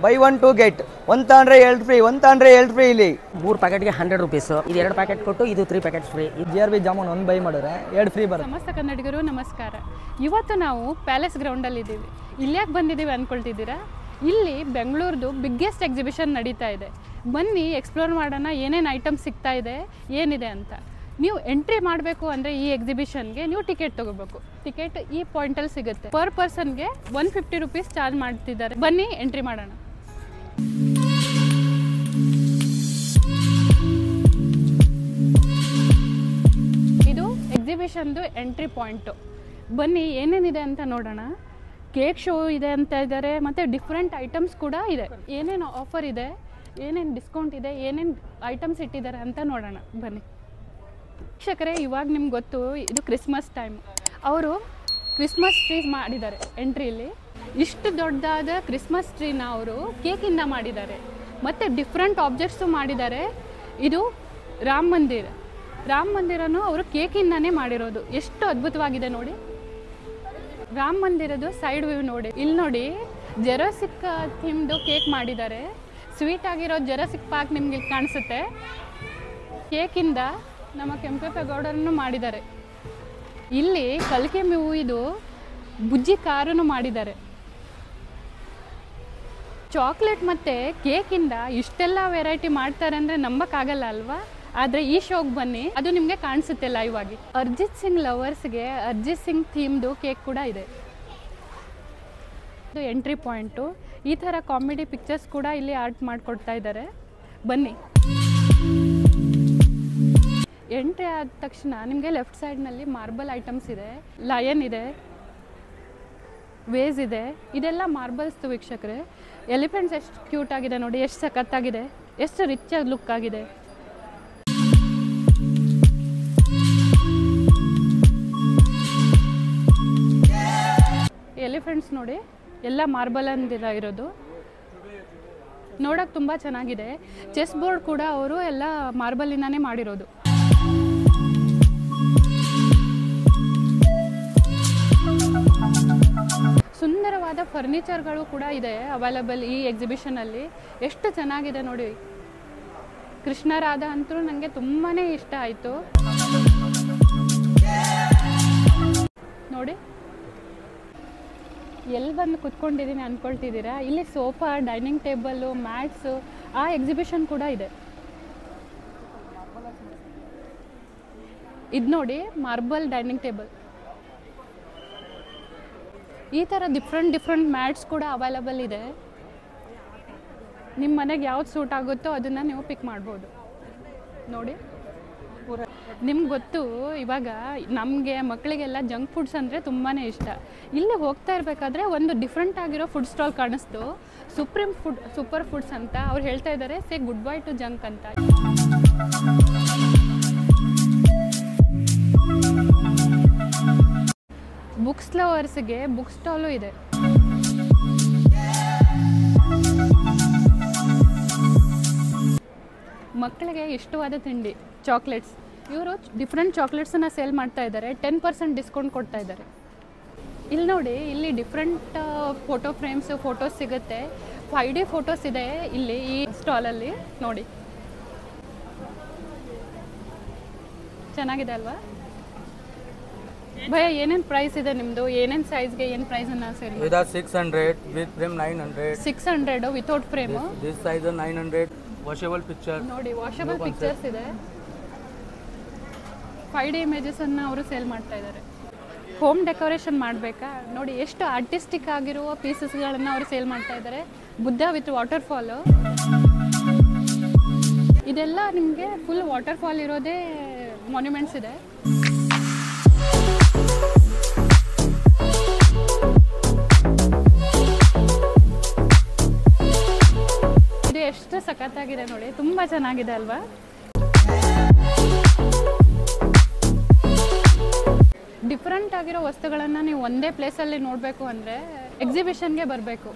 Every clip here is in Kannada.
ಬೈ 1 2 ಗೆಟ್ 1 ತಗೊಂಡ್ರೆ 2 ಫ್ರೀ 1 ತಗೊಂಡ್ರೆ 2 ಫ್ರೀ ಇಲ್ಲಿ 3 ಪ್ಯಾಕೆಟ್ಗೆ 100 ರೂಪೀಸ್ ಇದು 2 ಪ್ಯಾಕೆಟ್ ಕೊಟ್ಟು ಇದು 3 packet free GRB jamun 1 by ಮಾಡಿದ್ರೆ 2 ಫ್ರೀ ಬರುತ್ತೆ ಸಮಸ್ತ ಕನ್ನಡಿಗರು ನಮಸ್ಕಾರ ಇವತ್ತು ನಾವು ಪ್ಯಾಲೇಸ್ ಗ್ರೌಂಡಲ್ಲಿ ಇದ್ದೀವಿ ಇಲ್ಲಿ ಯಾಕೆ ಬಂದಿದ್ದೀವಿ ಅಂದ್ಕೊಳ್ತಿದ್ದೀರಾ ಇಲ್ಲಿ ಬೆಂಗಳೂರದು ಬಿಗ್ಗೆಸ್ಟ್ ಎಕ್ಸಿಬಿಷನ್ ನಡೀತಾ ಇದೆ ಬನ್ನಿ ಎಕ್ಸ್ಪ್ಲೋರ್ ಮಾಡೋಣ ಏನೇನು ಐಟಮ್ಸ್ ಸಿಗ್ತಾ ಇದೆ ಏನಿದೆ ಅಂತ ನೀವು ಎಂಟ್ರಿ ಮಾಡಬೇಕು ಅಂದರೆ ಈ ಎಕ್ಸಿಬಿಷನ್ಗೆ ನೀವು ಟಿಕೆಟ್ ತೊಗೋಬೇಕು ಟಿಕೆಟ್ ಈ ಪಾಯಿಂಟಲ್ಲಿ ಸಿಗುತ್ತೆ ಪರ್ ಪರ್ಸನ್ಗೆ 150 ರೂಪೀಸ್ ಚಾರ್ಜ್ ಮಾಡ್ತಿದ್ದಾರೆ ಬನ್ನಿ ಎಂಟ್ರಿ ಮಾಡೋಣ ಇದು ಎಕ್ಸಿಬಿಷನ್ದು ಎಂಟ್ರಿ ಪಾಯಿಂಟು ಬನ್ನಿ ಏನೇನಿದೆ ಅಂತ ನೋಡೋಣ ಕೇಕ್ ಶೋ ಇದೆ ಅಂತ ಇದ್ದಾರೆ ಮತ್ತು ಡಿಫ್ರೆಂಟ್ ಐಟಮ್ಸ್ ಕೂಡ ಇದೆ ಏನೇನು ಆಫರ್ ಇದೆ ಏನೇನು ಡಿಸ್ಕೌಂಟ್ ಇದೆ ಏನೇನು ಐಟಮ್ಸ್ ಇಟ್ಟಿದ್ದಾರೆ ಅಂತ ನೋಡೋಣ ಬನ್ನಿ ವೀಕ್ಷಕರೇ ಇವಾಗ ನಿಮ್ಗೆ ಗೊತ್ತು ಇದು ಕ್ರಿಸ್ಮಸ್ ಟೈಮ್ ಅವರು ಕ್ರಿಸ್ಮಸ್ ಟ್ರೀ ಮಾಡಿದ್ದಾರೆ ಎಂಟ್ರಿಯಲ್ಲಿ ಇಷ್ಟು ದೊಡ್ಡದಾದ ಕ್ರಿಸ್ಮಸ್ ಟ್ರೀನ ಅವರು ಕೇಕಿಂದ ಮಾಡಿದ್ದಾರೆ ಮತ್ತು ಡಿಫ್ರೆಂಟ್ ಆಬ್ಜೆಕ್ಟ್ಸು ಮಾಡಿದ್ದಾರೆ ಇದು ರಾಮ ಮಂದಿರನೂ ಅವರು ಕೇಕಿಂದನೇ ಮಾಡಿರೋದು ಎಷ್ಟು ಅದ್ಭುತವಾಗಿದೆ ನೋಡಿ ರಾಮ ಮಂದಿರದು ಸೈಡ್ ವ್ಯೂ ನೋಡಿ ಇಲ್ಲಿ ನೋಡಿ ಜೆರಾಸಿಕ್ ಥೀಮ್ದು ಕೇಕ್ ಮಾಡಿದ್ದಾರೆ ಸ್ವೀಟ್ ಆಗಿರೋ ಜೆರಾಸಿಕ್ ಪಾರ್ಕ್ ನಿಮಗೆ ಕಾಣಿಸುತ್ತೆ ಕೇಕಿಂದ ನಮ್ಮ ಕೆಂಪೇಗೌಡರನ್ನು ಮಾಡಿದ್ದಾರೆ ಇಲ್ಲಿ ಕಲ್ಕೆ ಮೇವು ಇದು ಬುಜ್ಜಿ ಕಾರನ್ನು ಮಾಡಿದ್ದಾರೆ ಚಾಕ್ಲೇಟ್ ಮತ್ತು ಕೇಕಿಂದ ಇಷ್ಟೆಲ್ಲ ವೆರೈಟಿ ಮಾಡ್ತಾರೆ ಅಂದರೆ ನಂಬಕ್ಕಾಗಲ್ಲ ಅಲ್ವಾ ಆದರೆ ಈ ಶೋಗೆ ಬನ್ನಿ ಅದು ನಿಮಗೆ ಕಾಣಿಸುತ್ತೆ ಲೈವ್ ಆಗಿ ಅರ್ಜಿತ್ ಸಿಂಗ್ ಲವರ್ಸ್ಗೆ ಅರ್ಜಿತ್ ಸಿಂಗ್ ಥೀಮ್ದು ಕೇಕ್ ಕೂಡ ಇದೆ ಇದು ಎಂಟ್ರಿ ಪಾಯಿಂಟು ಈ ಥರ ಕಾಮಿಡಿ ಪಿಕ್ಚರ್ಸ್ ಕೂಡ ಇಲ್ಲಿ ಆರ್ಟ್ ಮಾಡಿಕೊಡ್ತಾ ಇದ್ದಾರೆ ಬನ್ನಿ ಎಂಟ್ರಿ ಆದ ತಕ್ಷಣ ನಿಮಗೆ ಲೆಫ್ಟ್ ಸೈಡ್ನಲ್ಲಿ ಮಾರ್ಬಲ್ ಐಟಮ್ಸ್ ಇದೆ ಲಯನ್ ಇದೆ ವೇಸ್ ಇದೆ ಇದೆಲ್ಲ ಮಾರ್ಬಲ್ಸ್ದು ವೀಕ್ಷಕರೇ ಎಲಿಫೆಂಟ್ಸ್ ಎಷ್ಟು ಕ್ಯೂಟ್ ಆಗಿದೆ ನೋಡಿ ಎಷ್ಟು ಸಖತ್ತಾಗಿದೆ ಎಷ್ಟು ರಿಚ್ ಆಗಿ ಲುಕ್ ಆಗಿದೆ ಎಲಿಫೆಂಟ್ಸ್ ನೋಡಿ ಎಲ್ಲ ಮಾರ್ಬಲ್ ಅಂದಿರ ಇರೋದು ನೋಡೋಕೆ ತುಂಬ ಚೆನ್ನಾಗಿದೆ ಚೆಸ್ ಬೋರ್ಡ್ ಕೂಡ ಅವರು ಎಲ್ಲ ಮಾರ್ಬಲಿಂದಾನೇ ಮಾಡಿರೋದು ಸುಂದರವಾದ ಫರ್ನಿಚರ್ಗಳು ಕೂಡ ಇದೆ ಅವೈಲಬಲ್ ಈ ಎಕ್ಸಿಬಿಷನಲ್ಲಿ ಎಷ್ಟು ಚೆನ್ನಾಗಿದೆ ನೋಡಿ ಕೃಷ್ಣ ರಾಧಾ ಅಂತೂ ನನಗೆ ತುಂಬಾ ಇಷ್ಟ ಆಯಿತು ನೋಡಿ ಎಲ್ಲಿ ಬಂದು ಕುತ್ಕೊಂಡಿದ್ದೀನಿ ಅಂದ್ಕೊಳ್ತಿದ್ದೀರಾ ಇಲ್ಲಿ ಸೋಫಾ ಡೈನಿಂಗ್ ಟೇಬಲ್ಲು ಮ್ಯಾಟ್ಸು ಆ ಎಕ್ಸಿಬಿಷನ್ ಕೂಡ ಇದೆ ಇದು ನೋಡಿ ಮಾರ್ಬಲ್ ಡೈನಿಂಗ್ ಟೇಬಲ್ ಈ ಥರ ಡಿಫ್ರೆಂಟ್ ಮ್ಯಾಟ್ಸ್ ಕೂಡ ಅವೈಲಬಲ್ ಇದೆ ನಿಮ್ಮ ಮನೆಗೆ ಯಾವ್ದು ಸೂಟ್ ಆಗುತ್ತೋ ಅದನ್ನು ನೀವು ಪಿಕ್ ಮಾಡ್ಬೋದು ನೋಡಿ ನಿಮ್ಗೆ ಗೊತ್ತು ಇವಾಗ ನಮಗೆ ಮಕ್ಕಳಿಗೆಲ್ಲ ಜಂಕ್ ಫುಡ್ಸ್ ಅಂದರೆ ತುಂಬಾ ಇಷ್ಟ ಇಲ್ಲಿ ಹೋಗ್ತಾ ಇರಬೇಕಾದ್ರೆ ಒಂದು ಡಿಫ್ರೆಂಟ್ ಆಗಿರೋ ಫುಡ್ ಸ್ಟಾಲ್ ಕಾಣಿಸ್ತು ಸೂಪರ್ ಫುಡ್ಸ್ ಅಂತ ಅವ್ರು ಹೇಳ್ತಾ ಇದ್ದಾರೆ ಸೇ ಗುಡ್ ಬೈ ಟು ಜಂಕ್ ಅಂತ ಬುಕ್ಸ್ ಲವರ್ಸ್ಗೆ ಬುಕ್ ಸ್ಟಾಲು ಇದೆ ಮಕ್ಕಳಿಗೆ ಇಷ್ಟವಾದ ತಿಂಡಿ ಚಾಕ್ಲೇಟ್ಸ್ ಇವರು ಡಿಫ್ರೆಂಟ್ ಚಾಕ್ಲೇಟ್ಸನ್ನು ಸೇಲ್ ಮಾಡ್ತಾ ಇದ್ದಾರೆ 10% ಡಿಸ್ಕೌಂಟ್ ಕೊಡ್ತಾ ಇದ್ದಾರೆ ಇಲ್ಲಿ ನೋಡಿ ಇಲ್ಲಿ ಡಿಫ್ರೆಂಟ್ ಫೋಟೋ ಫ್ರೇಮ್ಸ್ ಫೋಟೋಸ್ ಸಿಗುತ್ತೆ 5D ಫೋಟೋಸ್ ಇದೆ ಇಲ್ಲಿ ಈ ಸ್ಟಾಲಲ್ಲಿ ನೋಡಿ ಚೆನ್ನಾಗಿದೆ ಅಲ್ವಾ ಭಯ ಏನೇನು ಪ್ರೈಸ್ ಇದೆ ನಿಮ್ಮದು ಏನೇನು ಸೈಜ್ಗೆ ಏನು ಪ್ರೈಸನ್ನು ಸೇಲ್ ಇದು 600 with frame 900 600 without frame this size 900 washable picture ನೋಡಿ ವಾಷೇಬಲ್ ಪಿಕ್ಚರ್ಸ್ ಇದೆ 5D ಇಮೇಜಸನ್ನು ಅವರು ಸೇಲ್ ಮಾಡ್ತಾ ಇದ್ದಾರೆ ಹೋಮ್ ಡೆಕೋರೇಷನ್ ಮಾಡಬೇಕಾ ನೋಡಿ ಎಷ್ಟು ಆರ್ಟಿಸ್ಟಿಕ್ ಆಗಿರುವ ಪೀಸಸ್ಗಳನ್ನು ಅವರು ಸೇಲ್ ಮಾಡ್ತಾ ಇದ್ದಾರೆ ಬುದ್ಧ ವಿತ್ ವಾಟರ್ಫಾಲು ಇದೆಲ್ಲ ನಿಮಗೆ ಫುಲ್ ವಾಟರ್ಫಾಲ್ ಇರೋದೇ ಮಾನ್ಯುಮೆಂಟ್ಸ್ ಇದೆ ಇದು ಎಷ್ಟು ಸಖತ್ತಾಗಿದೆ ನೋಡಿ ತುಂಬ ಚೆನ್ನಾಗಿದೆ ಅಲ್ವಾ ಡಿಫ್ರೆಂಟ್ ಆಗಿರೋ ವಸ್ತುಗಳನ್ನು ನೀವು ಒಂದೇ ಪ್ಲೇಸಲ್ಲಿ ನೋಡಬೇಕು ಅಂದರೆ ಎಕ್ಸಿಬಿಷನ್ಗೆ ಬರಬೇಕು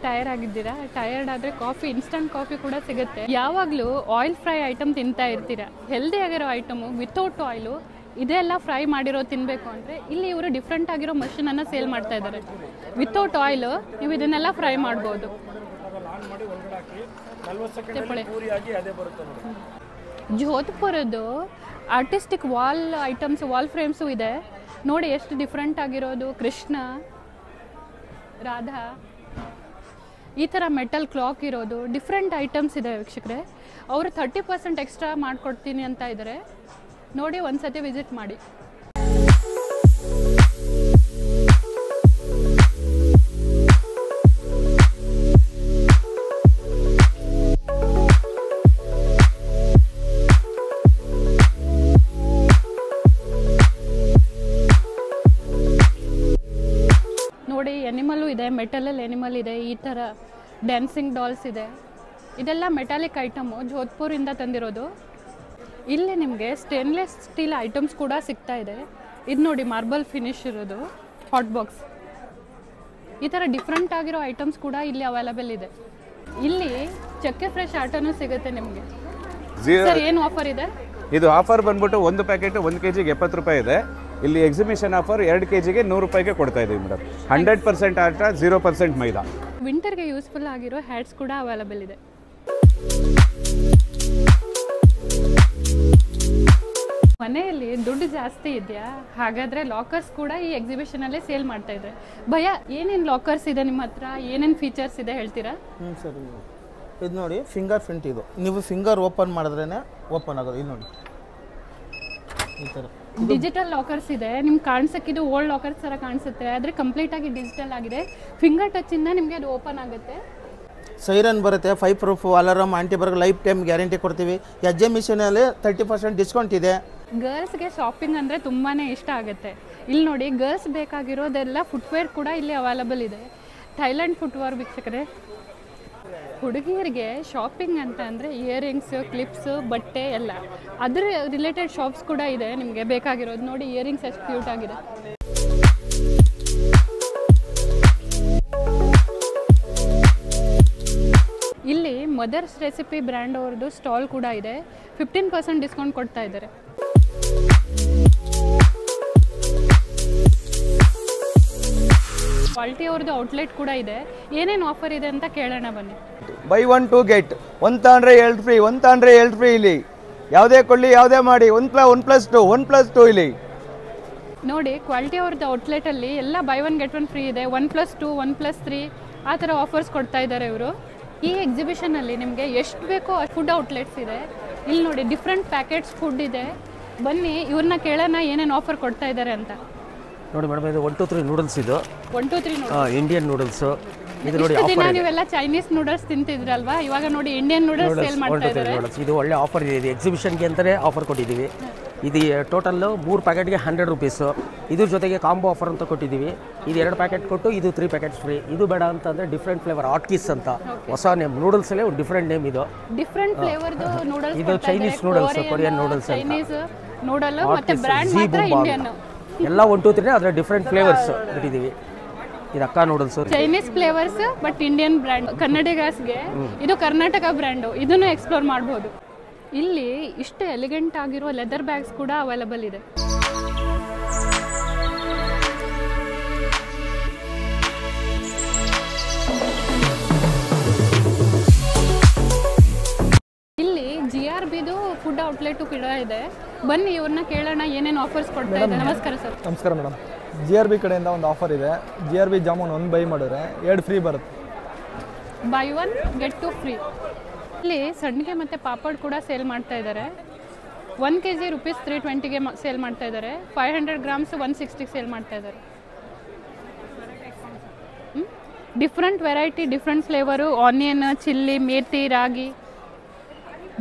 ಟಯರ್ಡ್ ಆಗಿದ್ದೀರಾ? ಟಯರ್ಡ್ ಆದರೆ ಕಾಫಿ, ಇನ್ಸ್ಟಂಟ್ ಕಾಫಿ ಕೂಡ ಸಿಗುತ್ತೆ. ಯಾವಾಗಲೂ ಆಯಿಲ್ ಫ್ರೈ ಐಟಮ್ ತಿಂತಾ ಇರ್ತೀರಾ. ಹೆಲ್ದಿ ಆಗಿರೋ ಐಟಮು ವಿತೌಟ್ ಆಯಿಲು ಇದೆಲ್ಲ ಫ್ರೈ ಮಾಡಿರೋ ತಿನ್ನಬೇಕು ಅಂದರೆ ಇಲ್ಲಿ ಇವರು ಡಿಫ್ರೆಂಟ್ ಆಗಿರೋ ಮಷೀನನ್ನು ಸೇಲ್ ಮಾಡ್ತಾ ಇದ್ದಾರೆ. ವಿತೌಟ್ ಆಯಿಲು ನೀವು ಇದನ್ನೆಲ್ಲ ಫ್ರೈ ಮಾಡ್ಬೋದು. ಜೋಧ್ಪುರದ್ದು artistic wall items, wall frames ಇದೆ ನೋಡಿ. ಎಷ್ಟು ಡಿಫ್ರೆಂಟ್ ಆಗಿರೋದು. ಕೃಷ್ಣ, ರಾಧಾ, ಈ ಥರ ಮೆಟಲ್ ಕ್ಲಾಕ್ ಇರೋದು ಡಿಫ್ರೆಂಟ್ ಐಟಮ್ಸ್ ಇದೆ ವೀಕ್ಷಕರೇ. ಅವರು 30% ಎಕ್ಸ್ಟ್ರಾ ಮಾಡಿಕೊಡ್ತೀನಿ ಅಂತ ಇದ್ದಾರೆ ನೋಡಿ. ಒಂದ್ಸತಿ ವಿಸಿಟ್ ಮಾಡಿ. ನೋಡಿ ಎನಿಮಲ್ಲು ಇದೆ, ಮೆಟಲಲ್ಲಿ ಎನಿಮಲ್ ಇದೆ. ಈ ಥರ ಡ್ಯಾನ್ಸಿಂಗ್ ಡಾಲ್ಸ್ ಇದೆ. ಇದೆಲ್ಲ ಮೆಟಾಲಿಕ್ ಐಟಮು, ಜೋಧ್ಪುರಿಂದ ತಂದಿರೋದು. ಇಲ್ಲಿ ನಿಮಗೆ ಸ್ಟೇನ್ಲೆಸ್ ಸ್ಟೀಲ್ ಐಟಮ್ಸ್ ಕೂಡ ಸಿಗ್ತಾ ಇದೆ. ಇದು ನೋಡಿ ಮಾರ್ಬಲ್ ಫಿನಿಶ್ ಇರೋದು ಹಾಟ್ ಬಾಕ್ಸ್. ಈ ಥರ ಡಿಫ್ರೆಂಟ್ ಆಗಿರೋ ಐಟಮ್ಸ್ ಕೂಡ ಇಲ್ಲಿ ಅವೈಲಬಲ್ ಇದೆ. ಇಲ್ಲಿ ಚಕ್ಕೆ ಫ್ರೆಶ್ ಆಟನೂ ಸಿಗುತ್ತೆ ನಿಮಗೆ. ಸರ್ ಏನು ಆಫರ್ ಇದೆ? ಇದು ಆಫರ್ ಬಂದ್ಬಿಟ್ಟು ಒಂದು ಪ್ಯಾಕೆಟ್ 1 kg 70 ರೂಪಾಯಿ ಇದೆ. ಇಲ್ಲಿ ಎಕ್ಸಿಬಿಷನ್ ಆಫರ್ 2 kg 100 ರೂಪಾಯಿಗೆ ಕೊಡ್ತಾ ಇದ್ದೀವಿ ಮೇಡಮ್. 100% ಆಟ, 0% ಮೈದಾ. ವಿಂಟರ್ಗೆ ಯೂಸ್ಫುಲ್ ಆಗಿರೋ ಹ್ಯಾಟ್ಸ್ ಕೂಡ ಅವೈಲಬಲ್ ಇದೆ. ಮನೆಯಲ್ಲಿ ದುಡ್ಡು ಜಾಸ್ತಿ ಇದೆಯಾ? ಹಾಗಾದರೆ ಲಾಕರ್ಸ್ ಕೂಡ ಈ ಎಕ್ಸಿಬಿಷನಲ್ಲೇ ಸೇಲ್ ಮಾಡ್ತಾ ಇದ್ದಾರೆ. ಭಯ, ಏನೇನು ಲಾಕರ್ಸ್ ಇದೆ ನಿಮ್ಮ ಹತ್ರ? ಏನೇನು ಫೀಚರ್ಸ್ ಇದೆ ಹೇಳ್ತೀರಾ? ಸರಿ, ಇದು ನೋಡಿ ಫಿಂಗರ್ ಪ್ರಿಂಟ್. ಇದು ನೀವು ಫಿಂಗರ್ ಓಪನ್ ಮಾಡಿದ್ರೇ ಓಪನ್ ಆಗೋದು. ಇದು ನೋಡಿ ಈ ಥರ ಡಿಜಿಟಲ್ ಲಾಕರ್ಸ್ ಇದೆ. ನಿಮ್ಗೆ ಕಾಣಿಸೋಕ್ಕೆ ಇದು ಓಲ್ಡ್ ಲಾಕರ್ಸ್ ಥರ ಕಾಣಿಸುತ್ತೆ, ಆದರೆ ಕಂಪ್ಲೀಟಾಗಿ ಡಿಜಿಟಲ್ ಆಗಿದೆ. ಫಿಂಗರ್ ಟಚ್ಚಿಂದ ನಿಮಗೆ ಅದು ಓಪನ್ ಆಗುತ್ತೆ. ಸೈರನ್ ಬರುತ್ತೆ, 5 ಪ್ರೂಫ್, ಅಲಾರಾಮ್, ಆಂಟಿಬರ್ಗ್, ಲೈಫ್ ಟೈಮ್ ಗ್ಯಾರಂಟಿ ಕೊಡ್ತೀವಿ. ಎಕ್ಸಿಬಿಷನಲ್ಲಿ 30% ಡಿಸ್ಕೌಂಟ್ ಇದೆ. ಗರ್ಲ್ಸ್ಗೆ ಶಾಪಿಂಗ್ ಅಂದರೆ ತುಂಬಾ ಇಷ್ಟ ಆಗುತ್ತೆ. ಇಲ್ಲಿ ನೋಡಿ ಗರ್ಲ್ಸ್ ಬೇಕಾಗಿರೋದೆಲ್ಲ ಫುಟ್ವೇರ್ ಕೂಡ ಇಲ್ಲಿ ಅವೈಲಬಲ್ ಇದೆ. ಥೈಲ್ಯಾಂಡ್ ಫುಟ್ವೇರ್ ವೀಕ್ಷಕರೇ. ಹುಡುಗಿಯರಿಗೆ ಶಾಪಿಂಗ್ ಅಂತ ಅಂದರೆ ಇಯರಿಂಗ್ಸ್, ಕ್ಲಿಪ್ಸು, ಬಟ್ಟೆ ಎಲ್ಲ ಅದರ ರಿಲೇಟೆಡ್ ಶಾಪ್ಸ್ ಕೂಡ ಇದೆ ನಿಮಗೆ ಬೇಕಾಗಿರೋದು. ನೋಡಿ ಇಯರಿಂಗ್ಸ್ ಎಷ್ಟು ಕ್ಯೂಟ್ ಆಗಿದೆ. ಇಲ್ಲಿ ಮದರ್ಸ್ ರೆಸಿಪಿ ಬ್ರ್ಯಾಂಡ್ ಅವ್ರದ್ದು ಸ್ಟಾಲ್ ಕೂಡ ಇದೆ. 15% ಡಿಸ್ಕೌಂಟ್ ಕೊಡ್ತಾ ಇದ್ದಾರೆ. ಕ್ವಾಲಿಟಿ ಅವ್ರದ್ದು ಔಟ್ಲೆಟ್ ಕೂಡ ಇದೆ. ಏನೇನು ಆಫರ್ ಇದೆ ಅಂತ ಕೇಳೋಣ ಬನ್ನಿ. ಬೈ 1 2 get 1 ತಗೊಂಡ್ರೆ 2 ಫ್ರೀ, 1 ತಗೊಂಡ್ರೆ 2 ಫ್ರೀ. ಇಲ್ಲಿ ಯಾವುದೇ ಕೊಳ್ಳಿ, ಯಾವುದೇ ಮಾಡಿ 1+2 1+2 ಇಲ್ಲಿ ನೋಡಿ. ಕ್ವಾಲಿಟಿ ಅವ್ರದ್ದು ಔಟ್ಲೆಟಲ್ಲಿ ಎಲ್ಲ ಬೈ 1 get 1 ಫ್ರೀ ಇದೆ. 1+2 1+3 ಆ ಥರ ಆಫರ್ಸ್ ಕೊಡ್ತಾ ಇದ್ದಾರೆ ಇವರು. ಈ ಎಕ್ಸಿಬಿಷನಲ್ಲಿ ನಿಮಗೆ ಎಷ್ಟು ಬೇಕೋ ಅಷ್ಟು ಫುಡ್ ಔಟ್ಲೆಟ್ಸ್ ಇದೆ. ಇಲ್ಲಿ ನೋಡಿ ಡಿಫ್ರೆಂಟ್ ಪ್ಯಾಕೆಟ್ಸ್ ಫುಡ್ ಇದೆ. ಬನ್ನಿ ಇವ್ರನ್ನ ಕೇಳೋಣ ಏನೇನು ಆಫರ್ ಕೊಡ್ತಾ ಇದ್ದಾರೆ ಅಂತ. ನೋಡಿ ಮೇಡಮ್, ಇದು 1 2 3 ನೂಡಲ್ಸ್. ಇದು 1 2 3 ಇಂಡಿಯನ್ ನೂಡಲ್ಸು. ಇದು ನೋಡಿ ದಿನ ನೀವೆಲ್ಲ ಚೈನೀಸ್ ನೂಡಲ್ಸ್ ತಿಂತಿದ್ರಲ್ವಾ, ಇವಾಗ ನೋಡಿ ಇಂಡಿಯನ್ ನೂಡಲ್ಸ್ ಸೇಲ್ ಮಾಡ್ತಾ ಇದ್ದಾರೆ. ಇದು ಒಳ್ಳೆ ಆಫರ್ ಇದೆ. ಇದು ಎಕ್ಸಿಬಿಷನ್ಗೆ ಅಂತಲೇ ಆಫರ್ ಕೊಟ್ಟಿದ್ದೀವಿ. ಇದು ಟೋಟಲ್ಲು 3 ಪ್ಯಾಕೆಟ್ಗೆ 100 ರೂಪೀಸು. ಇದ್ರ ಜೊತೆಗೆ ಕಾಂಬೋ ಆಫರ್ ಅಂತ ಕೊಟ್ಟಿದ್ದೀವಿ. ಇದು 2 ಪ್ಯಾಕೆಟ್ ಕೊಟ್ಟು ಇದು 3 ಪ್ಯಾಕೆಟ್ಸ್ ಫ್ರೀ. ಇದು ಬೇಡ ಅಂತಂದರೆ ಡಿಫ್ರೆಂಟ್ ಫ್ಲೇವರ್ ಹಾಟ್ಕೀಸ್ ಅಂತ ಹೊಸ ನೇಮ್. ನೂಡಲ್ಸಲ್ಲೇ ಒಂದು ಡಿಫ್ರೆಂಟ್ ನೇಮ್. ಇದು ಡಿಫ್ರೆಂಟ್ ಫ್ಲೇವರ್ದು ನೂಡಲ್ಸ್. ಇದು Chinese noodles, Korean noodles, Chinese noodle ಮತ್ತೆ ಬ್ರ್ಯಾಂಡ್ ಮಾತ್ರ ಇಂಡಿಯನ್. ಎಲ್ಲ 1 2 3 ಅದರ ಡಿಫ್ರೆಂಟ್ ಫ್ಲೇವರ್ಸ್ ಬಿಟ್ಟಿದ್ದೀವಿ. ಇದು ಅಕ್ಕ noodles, Chinese flavours but Indian brand. ಕನ್ನಡಿಗರ್ಸ್ಗೆ ಇದು ಕರ್ನಾಟಕ ಬ್ರ್ಯಾಂಡು. ಇದನ್ನು ಎಕ್ಸ್ಪ್ಲೋರ್ ಮಾಡ್ಬೋದು. ಇಲ್ಲಿ ಇಷ್ಟು ಎಲಿಗೆಂಟ್ ಆಗಿರೋ ಲೆದರ್ ಬ್ಯಾಗ್ಸ್ ಕೂಡ ಅವೈಲಬಲ್ ಇದೆ. ಇಲ್ಲಿ GRBದು ಫುಡ್ ಔಟ್ಲೆಟ್ ಕೂಡ ಇದೆ. ಬನ್ನಿ ಇವ್ರನ್ನ ಕೇಳೋಣ ಏನೇನು ಆಫರ್ಸ್ ಕೊಡ್ತಾ ಇದ್ದಾರೆ. ನಮಸ್ಕಾರ ಸರ್. ನಮಸ್ಕಾರ ಮೇಡಮ್. GRB ಕಡೆಯಿಂದ ಒಂದು ಆಫರ್ ಇದೆ. GRB ಜಾಮೂನ್ 1 ಬೈ ಮಾಡಿದ್ರೆ 2 ಫ್ರೀ ಬರುತ್ತೆ. By 1 get 2 free. ಇಲ್ಲಿ ಸಂಡಿಗೆ ಮತ್ತು ಪಾಪಡ್ ಕೂಡ ಸೇಲ್ ಮಾಡ್ತಾ ಇದ್ದಾರೆ. 1 kg ರೂಪೀಸ್ 320ಗೆ ಸೇಲ್ ಮಾಡ್ತಾ ಇದ್ದಾರೆ. 500 ಗ್ರಾಮ್ಸ್ 160ಗೆ ಸೇಲ್ ಮಾಡ್ತಾ ಇದ್ದಾರೆ. Different variety, different flavour. Onion, chilli, methi, ragi,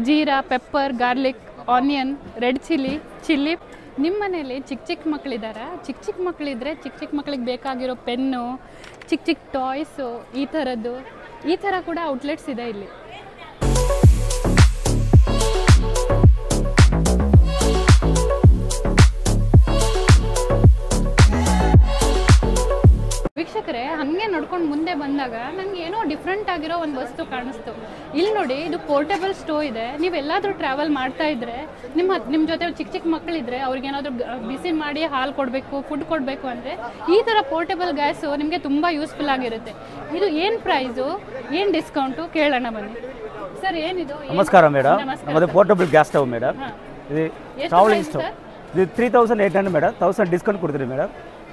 jeera, pepper, garlic, onion, red chilli. ನಿಮ್ಮ ಮನೇಲಿ ಚಿಕ್ಕ ಮಕ್ಕಳಿದ್ದಾರಾ? ಚಿಕ್ಕ ಮಕ್ಕಳಿದ್ರೆ ಚಿಕ್ಕ ಮಕ್ಕಳಿಗೆ ಬೇಕಾಗಿರೋ ಪೆನ್ನು, ಚಿಕ್ಕ ಟಾಯ್ಸು, ಈ ಥರ ಕೂಡ ಔಟ್ಲೆಟ್ಸ್ ಇದೆ ಇಲ್ಲಿ. ವೀಕ್ಷಕರೇ, ಹಾಗೆ ಮಾಡ್ಕೊಂಡು ಮುಂದೆ ಬಂದಾಗ ನನಗೆ ಏನೋ ಡಿಫ್ರೆಂಟ್ ಆಗಿರೋ ಒಂದು ವಸ್ತು ಕಾಣಿಸ್ತು. ಇಲ್ಲಿ ನೋಡಿ, ಇದು ಪೋರ್ಟೇಬಲ್ ಸ್ಟೋವ್ ಇದೆ. ನೀವೆಲ್ಲಾದರೂ ಟ್ರಾವೆಲ್ ಮಾಡ್ತಾ ಇದ್ದರೆ ನಿಮ್ಮ ಜೊತೆ ಚಿಕ್ಕ ಚಿಕ್ಕ ಮಕ್ಕಳಿದ್ರೆ ಅವ್ರಿಗೇನಾದರೂ ಬಿಸಿ ಮಾಡಿ ಹಾಲು ಕೊಡಬೇಕು, ಫುಡ್ ಕೊಡಬೇಕು ಅಂದರೆ ಈ ಥರ ಪೋರ್ಟೇಬಲ್ ಗ್ಯಾಸು ನಿಮಗೆ ತುಂಬ ಯೂಸ್ಫುಲ್ ಆಗಿರುತ್ತೆ. ಇದು ಏನು ಪ್ರೈಸು, ಏನು ಡಿಸ್ಕೌಂಟು ಕೇಳೋಣ ಬನ್ನಿ. ಸರ್ ಏನಿದು? ನಮಸ್ಕಾರ ಮೇಡಮ್, ನಮ್ಮದು ಪೋರ್ಟಬಲ್ ಗ್ಯಾಸ್ ಸ್ಟವ್ ಮೇಡಮ್. ಇದು ಟ್ರಾವೆಲಿಂಗ್ ಸ್ಟವ್. ಇದು 3800 ಮೇಡಮ್. 1000 ಡಿಸ್ಕೌಂಟ್ ಕೊಡ್ತೀರಿ ಮೇಡಮ್.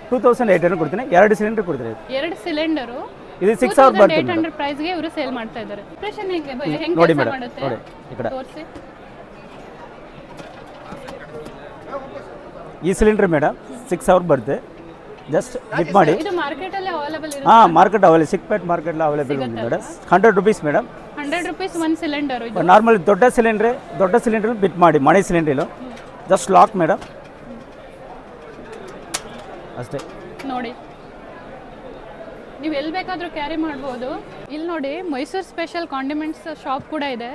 2800 ಕೊಡ್ತೀನಿ. 2 ಸಿಲಿಂಡರ್ ಕೊಡ್ತೀರಿ. 2 ಸಿಲಿಂಡರು ಇದು 6000 ಬರುತ್ತೆ. 800 ಪ್ರೈಸ್ಗೆ ಇವರು ಸೇಲ್ ಮಾಡ್ತಾ ಇದ್ದಾರೆ. ಆಪರೇಷನ್ ಹೆಂಗೆ ನೋಡಿ ಕೆಲಸ ಮೇಡಮ್, ಮಾಡುತ್ತೆ ನೋಡಿ ಈ ಕಡೆ ತೋರಿಸಿ. ಈ ಸಿಲಿಂಡರ್ ಮೇಡಮ್ 6000 ಬರುತ್ತೆ. ಜಸ್ಟ್ ಬಿಟ್ ಮಾಡಿ. ಇದು ಮಾರ್ಕೆಟಲ್ಲಿ ಅವೈಲೇಬಲ್ ಇರುತ್ತೆ? ಹಾಂ, ಮಾರ್ಕೆಟ್ ಅವೈಲೇಬಲ್, ಸಿಕ್ಪೇಟ್ ಮಾರ್ಕೆಟ್ ಅವೈಲೇಬಲ್ ಉಂಟು ಮೇಡಮ್. 100 rupees madam. 100 ರೂಪೀಸ್ ಒಂದು ಸಿಲಿಂಡರ್. ನಾರ್ಮಲ್ ದೊಡ್ಡ ಸಿಲಿಂಡರ್ ಬಿಟ್ ಮಾಡಿ, ಮನೆ ಸಿಲಿಂಡ್ರಿಲು ಜಸ್ಟ್ ಲಾಕ್ ಮೇಡಮ್, ಅಷ್ಟೇ. ನೋಡಿ, ನೀವು ಎಲ್ಲಿ ಬೇಕಾದರೂ ಕ್ಯಾರಿ ಮಾಡ್ಬೋದು. ಇಲ್ಲಿ ನೋಡಿ, ಮೈಸೂರು ಸ್ಪೆಷಲ್ ಕಾಂಡಿಮೆಂಟ್ಸ್ ಶಾಪ್ ಕೂಡ ಇದೆ.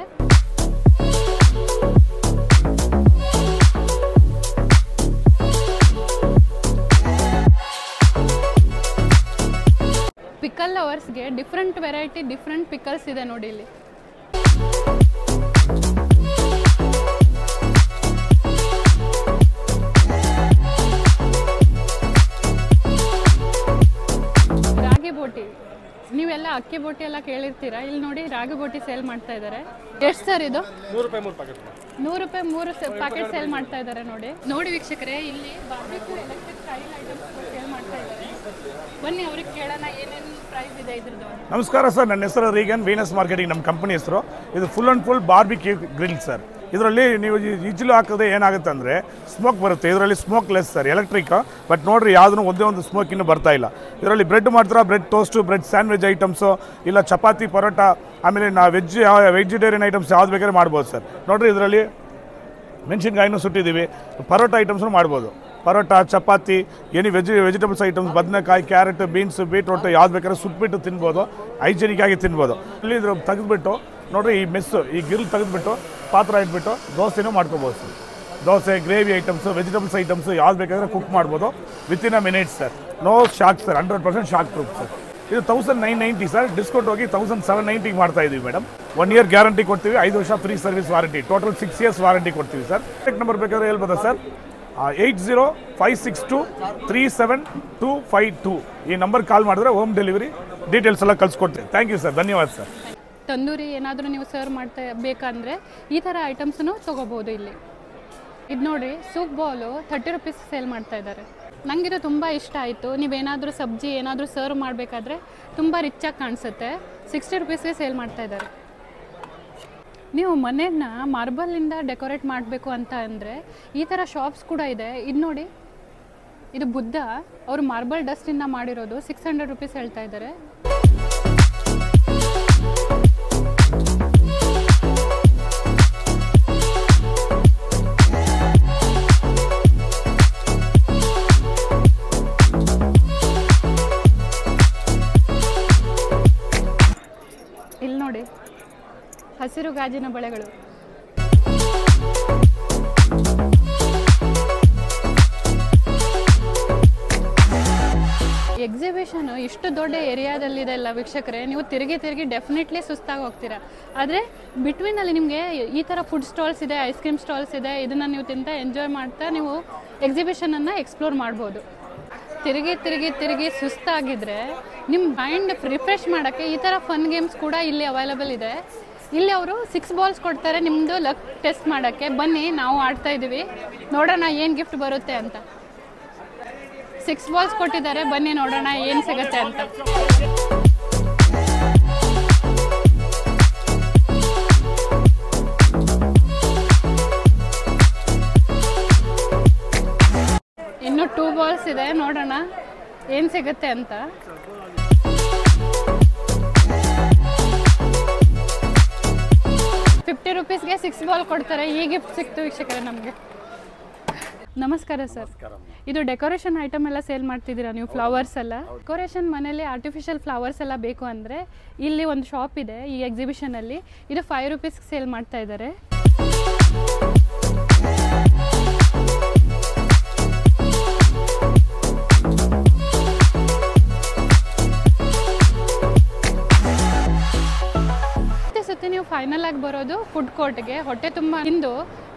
ಪಿಕಲ್ ಲವರ್ಸ್ಗೆ ಡಿಫ್ರೆಂಟ್ ವೆರೈಟಿ, ಡಿಫ್ರೆಂಟ್ ಪಿಕಲ್ಸ್ ಇದೆ ನೋಡಿ ಇಲ್ಲಿ. ರಾಗಿ ಬೋಟಿ, ನೀವೆಲ್ಲ ಅಕ್ಕಿ ಬೋಟಿ ಎಲ್ಲ ಕೇಳಿರ್ತೀರಾ. ಇಲ್ಲಿ ನೋಡಿ, ರಾಗಿ ಬೋಟಿ ಸೇಲ್ ಮಾಡ್ತಾ ಇದ್ದಾರೆ. ಎಷ್ಟು ಸರ್ ಇದು? 100 ರೂಪಾಯಿ 3 ಪ್ಯಾಕೆಟ್. 100 ರೂಪಾಯಿ 3 ಪ್ಯಾಕೆಟ್ ಸೇಲ್ ಮಾಡ್ತಾ ಇದ್ದಾರೆ. ನೋಡಿ ವೀಕ್ಷಕರೇ, ಇಲ್ಲಿ barbecue electric oil items sale ಮಾಡ್ತಾ ಇದ್ದಾರೆ. ಬನ್ನಿ ಅವ್ರಿಗೆ ಕೇಳೋಣ ಏನೇನು ಪ್ರೈಸ್ ಇದೆ ಇದ್ರದ್ದು. ನಮಸ್ಕಾರ ಸರ್, ನನ್ನ ಹೆಸರು ರೀಗನ್, ವೀನಸ್ ಮಾರ್ಕೆಟಿಂಗ್ ನಮ್ಮ ಕಂಪನಿ ಹೆಸರು. ಇದು full and full barbecue grill sir. ಇದರಲ್ಲಿ ನೀವು ಇಜ್ಲು ಹಾಕಿದ್ರೆ ಏನಾಗುತ್ತೆ ಅಂದರೆ ಸ್ಮೋಕ್ ಬರುತ್ತೆ. ಇದರಲ್ಲಿ smoke less sir, electric. But ನೋಡಿರಿ, ಯಾವುದೂ ಒಂದೇ ಒಂದು ಸ್ಮೋಕ್ ಇನ್ನೂ ಬರ್ತಾ ಇಲ್ಲ. ಇದರಲ್ಲಿ ಬ್ರೆಡ್ ಮಾಡ್ತಾರೆ, bread toast, bread sandwich items, ಇಲ್ಲ ಚಪಾತಿ, ಪರೋಟ, ಆಮೇಲೆ ವೆಜಿಟೇರಿಯನ್ ಐಟಮ್ಸ್ ಯಾವ್ದು ಬೇಕಾದ್ರೆ ಮಾಡ್ಬೋದು ಸರ್. ನೋಡಿರಿ, ಇದರಲ್ಲಿ ಮೆಣಸಿನ್ಕಾಯಿನೂ ಸುಟ್ಟಿದ್ದೀವಿ. ಪರೋಟ ಐಟಮ್ಸು ಮಾಡ್ಬೋದು. ಪರೋಟ, ಚಪಾತಿ, ವೆಜಿಟೇಬಲ್ಸ್ ಐಟಮ್ಸ್, ಬದನೆಕಾಯಿ, ಕ್ಯಾರೆಟ್, ಬೀನ್ಸ್, ಬೀಟ್ರೋಟ್ ಯಾವ್ದು ಬೇಕಾದ್ರೆ ಸುಟ್ಬಿಟ್ಟು ತಿನ್ಬೋದು. ಹೈಜೆನಿಕ್ ಆಗಿ ತಿನ್ಬೋದು. ಇಲ್ಲಿ ಇದ್ರ ತೆಗೆದುಬಿಟ್ಟು ನೋಡಿರಿ, ಈ ಮೆಸ್ಸು, ಈ ಗಿಲ್ ತೆಗೆದುಬಿಟ್ಟು ಪಾತ್ರ ಇಟ್ಬಿಟ್ಟು ದೋಸೆನೂ ಮಾಡ್ಕೋಬೋದು sir. Dosa, gravy items, vegetables items ಯಾವ್ದು ಬೇಕಾದ್ರೆ ಕುಕ್ ಮಾಡ್ಬೋದು within a minutes sir. No shock sir, 100% shock proof sir. ಇದು 1990 ಸರ್, ಡಿಸ್ಕೌಂಟ್ ಹೋಗಿ 1790 ಮಾಡ್ತಾ ಇದ್ದೀವಿ ಮೇಡಮ್. 1 ಇಯರ್ ಗ್ಯಾರಂಟಿ ಕೊಡ್ತೀವಿ, 5 ವರ್ಷ free service warranty, total 6 years warranty ಕೊಡ್ತೀವಿ ಸರ್. ಕಾಂಟ್ಯಾಕ್ಟ್ ನಂಬರ್ ಬೇಕಾದ್ರೆ ಹೇಳ್ಬೋದಾ ಸರ್? 8056237252 ಈ ನಂಬರ್ ಕಾಲ್ ಮಾಡಿದ್ರೆ ಹೋಮ್ ಡೆಲಿವರಿ ಡೀಟೇಲ್ಸ್ ಎಲ್ಲ ಕಳ್ಸಿಕೊಡ್ತೀವಿ. ಥ್ಯಾಂಕ್ ಯು ಸರ್, ಧನ್ಯವಾದ ಸರ್. ತಂದೂರಿ ಏನಾದರೂ ನೀವು ಸರ್ವ್ ಮಾಡ್ತಾ ಬೇಕಂದರೆ ಈ ಥರ ಐಟಮ್ಸನ್ನು ತೊಗೋಬೋದು ಇಲ್ಲಿ. ಇದು ನೋಡಿ, ಸೂಪ್ ಬೌಲು 30 ರೂಪೀಸ್ ಸೇಲ್ ಮಾಡ್ತಾ ಇದ್ದಾರೆ. ನನಗಿದು ತುಂಬ ಇಷ್ಟ ಆಯಿತು. ನೀವೇನಾದರೂ ಸಬ್ಜಿ ಏನಾದರೂ ಸರ್ವ್ ಮಾಡಬೇಕಾದ್ರೆ ತುಂಬ ರಿಚಾಗಿ ಕಾಣಿಸುತ್ತೆ. 60 ರೂಪೀಸ್ಗೆ ಸೇಲ್ ಮಾಡ್ತಾ ಇದ್ದಾರೆ. ನೀವು ಮನೆಯನ್ನ ಮಾರ್ಬಲಿಂದ ಡೆಕೋರೇಟ್ ಮಾಡಬೇಕು ಅಂತ ಅಂದರೆ ಈ ಥರ ಶಾಪ್ಸ್ ಕೂಡ ಇದೆ. ಇದು ನೋಡಿ, ಇದು ಬುದ್ಧ, ಅವರು ಮಾರ್ಬಲ್ ಡಸ್ಟಿಂದ ಮಾಡಿರೋದು. 600 ರೂಪೀಸ್ ಹೇಳ್ತಾ ಇದ್ದಾರೆ. ಇಲ್ಲಿ ನೋಡಿ, ಹಸಿರು ಗಾಜಿನ ಬಳೆಗಳು. ಎಕ್ಸಿಬಿಷನ್ ಇಷ್ಟು ದೊಡ್ಡ ಏರಿಯಾದಲ್ಲಿದೆ ಅಲ್ಲ ವೀಕ್ಷಕರೇ, ನೀವು ತಿರುಗಿ ಡೆಫಿನೆಟ್ಲಿ ಸುಸ್ತಾಗಿ ಹೋಗ್ತೀರಾ. ಆದರೆ ಬಿಟ್ವೀನಲ್ಲಿ ನಿಮಗೆ ಈ ಥರ ಫುಡ್ ಸ್ಟಾಲ್ಸ್ ಇದೆ, ಐಸ್ ಕ್ರೀಮ್ ಸ್ಟಾಲ್ಸ್ ಇದೆ. ಇದನ್ನು ನೀವು ತಿಂತಾ ಎಂಜಾಯ್ ಮಾಡ್ತಾ ನೀವು ಎಕ್ಸಿಬಿಷನನ್ನು ಎಕ್ಸ್ಪ್ಲೋರ್ ಮಾಡ್ಬೋದು. ತಿರುಗಿ ಸುಸ್ತಾಗಿದ್ದರೆ ನಿಮ್ಮ ಮೈಂಡ್ ರಿಫ್ರೆಶ್ ಮಾಡೋಕ್ಕೆ ಈ ಥರ ಫನ್ ಗೇಮ್ಸ್ ಕೂಡ ಇಲ್ಲಿ ಅವೈಲೇಬಲ್ ಇದೆ. ಇಲ್ಲಿ ಅವರು 6 ಬಾಲ್ಸ್ ಕೊಡ್ತಾರೆ ನಿಮ್ಮದು ಲಕ್ ಟೆಸ್ಟ್ ಮಾಡೋಕ್ಕೆ. ಬನ್ನಿ, ನಾವು ಆಡ್ತಾ ಇದ್ದೀವಿ, ನೋಡೋಣ ಏನು ಗಿಫ್ಟ್ ಬರುತ್ತೆ ಅಂತ. 6 ಬಾಲ್ಸ್ ಕೊಟ್ಟಿದ್ದಾರೆ, ಬನ್ನಿ ನೋಡೋಣ ಏನು ಸಿಗುತ್ತೆ ಅಂತ. ಇನ್ನು 2 ಬಾಲ್ಸ್ ಇದೆ, ನೋಡೋಣ ಏನು ಸಿಗುತ್ತೆ ಅಂತ. $50 ರೂಪೀಸ್ಗೆ 6 ಬಾಲ್ ಕೊಡ್ತಾರೆ. ಈ ಗಿಫ್ಟ್ ಸಿಕ್ತು ವೀಕ್ಷಕರೇ ನಮಗೆ. ನಮಸ್ಕಾರ ಸರ್, ಇದು ಡೆಕೋರೇಷನ್ ಐಟಮ್ ಎಲ್ಲ ಸೇಲ್ ಮಾಡ್ತಿದ್ದೀರಾ ನೀವು? ಫ್ಲವರ್ಸ್ ಎಲ್ಲ ಡೆಕೋರೇಷನ್ ಮನೇಲಿ ಆರ್ಟಿಫಿಷಿಯಲ್ ಫ್ಲವರ್ಸ್ ಎಲ್ಲ ಬೇಕು ಅಂದರೆ ಇಲ್ಲಿ ಒಂದು ಶಾಪ್ ಇದೆ ಈ ಎಕ್ಸಿಬಿಷನಲ್ಲಿ. ಇದು 5 ರೂಪೀಸ್ಗೆ ಸೇಲ್ ಮಾಡ್ತಾ ಇದ್ದಾರೆ. ಮತ್ತೆ ನೀವು ಫೈನಲ್ ಆಗಿ ಬರೋದು ಫುಡ್ ಕೋರ್ಟ್ಗೆ, ಹೊಟ್ಟೆ ತುಂಬ ತಿಂದು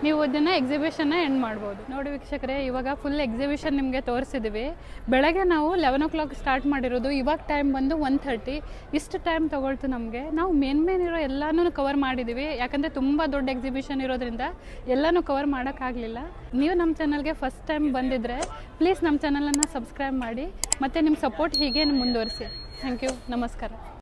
ನೀವು ಅದನ್ನು ಎಕ್ಸಿಬಿಷನ್ನ ಎಂಡ್ ಮಾಡ್ಬೋದು. ನೋಡಿ ವೀಕ್ಷಕರೇ, ಇವಾಗ ಫುಲ್ ಎಕ್ಸಿಬಿಷನ್ ನಿಮಗೆ ತೋರಿಸಿದ್ದೀವಿ. ಬೆಳಗ್ಗೆ ನಾವು 11 o'clock ಸ್ಟಾರ್ಟ್ ಮಾಡಿರೋದು, ಇವಾಗ ಟೈಮ್ ಬಂದು 1:30. ಇಷ್ಟು ಟೈಮ್ ತೊಗೊಳ್ತು ನಮಗೆ. ನಾವು ಮೇನ್ ಇರೋ ಎಲ್ಲನೂ ಕವರ್ ಮಾಡಿದ್ದೀವಿ, ಯಾಕಂದರೆ ತುಂಬ ದೊಡ್ಡ ಎಕ್ಸಿಬಿಷನ್ ಇರೋದ್ರಿಂದ ಎಲ್ಲನೂ ಕವರ್ ಮಾಡೋಕ್ಕಾಗಲಿಲ್ಲ. ನೀವು ನಮ್ಮ ಚಾನಲ್ಗೆ ಫಸ್ಟ್ ಟೈಮ್ ಬಂದಿದ್ದರೆ ಪ್ಲೀಸ್ ನಮ್ಮ ಚಾನಲನ್ನು ಸಬ್ಸ್ಕ್ರೈಬ್ ಮಾಡಿ, ಮತ್ತು ನಿಮ್ಮ ಸಪೋರ್ಟ್ ಹೀಗೆ ಮುಂದುವರಿಸಿ. ಥ್ಯಾಂಕ್ ಯು, ನಮಸ್ಕಾರ.